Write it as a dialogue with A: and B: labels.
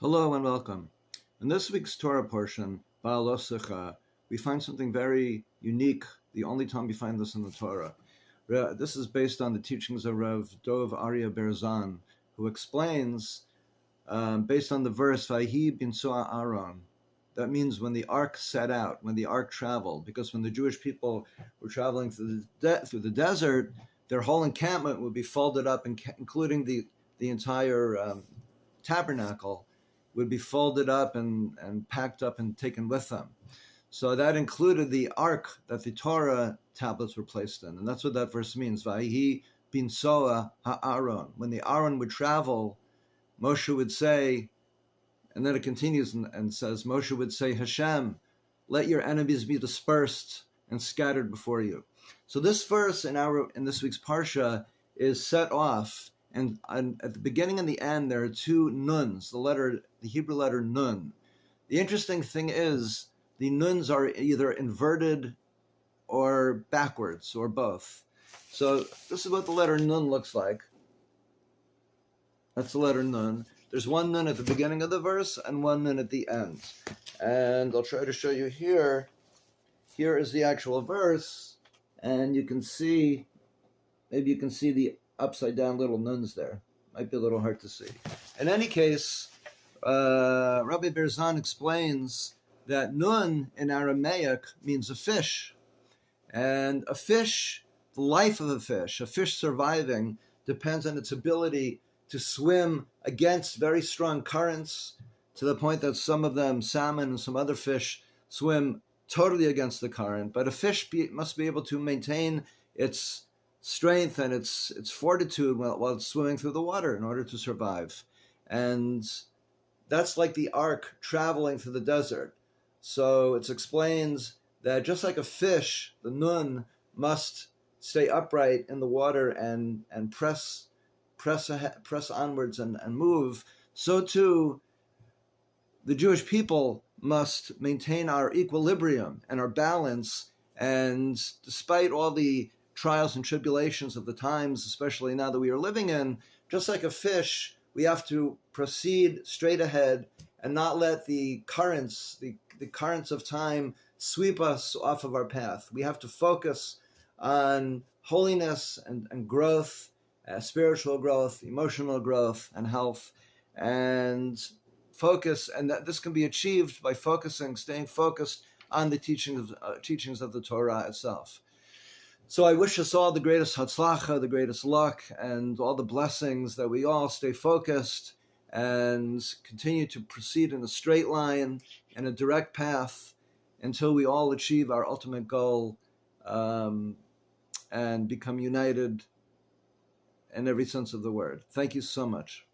A: Hello and welcome. In this week's Torah portion, Behaalotecha, we find something very unique, the only time we find this in the Torah. This is based on the teachings of Rav Dov Aryeh Berzan, who explains, based on the verse, Vayhi binsoa Aaron, that means when the ark set out, when the ark traveled, because when the Jewish people were traveling through the desert, their whole encampment would be folded up, including the entire tabernacle, would be folded up and packed up and taken with them. So that included the ark that the Torah tablets were placed in. And that's what that verse means. Vayhi binsoa ha'aron. When the Aaron would travel, Moshe would say, and then it continues and says, Moshe would say, Hashem, let your enemies be dispersed and scattered before you. So this verse in this week's Parsha is set off, and at the beginning and the end, there are two nuns, the Hebrew letter nun. The interesting thing is, the nuns are either inverted or backwards, or both. So this is what the letter nun looks like. That's the letter nun. There's one nun at the beginning of the verse and one nun at the end. And I'll try to show you here. Here is the actual verse, and you can see, maybe you can see the upside down little nuns there. Might be a little hard to see. In any case, Rabbi Berzan explains that nun in Aramaic means a fish. And a fish, the life of a fish surviving, depends on its ability to swim against very strong currents, to the point that some of them, salmon and some other fish, swim totally against the current. But a fish must be able to maintain its strength and its fortitude while it's swimming through the water in order to survive. And that's like the ark traveling through the desert. So it explains that just like a fish, the nun must stay upright in the water and press onwards and move. So too, the Jewish people must maintain our equilibrium and our balance. And despite all the trials and tribulations of the times, especially now that we are living in, just like a fish, we have to proceed straight ahead and not let the currents of time sweep us off of our path. We have to focus on holiness and growth, spiritual growth, emotional growth, and health, and focus. And that this can be achieved by staying focused on the teachings of the Torah itself. So I wish us all the greatest hatzlacha, the greatest luck, and all the blessings, that we all stay focused and continue to proceed in a straight line and a direct path until we all achieve our ultimate goal, and become united in every sense of the word. Thank you so much.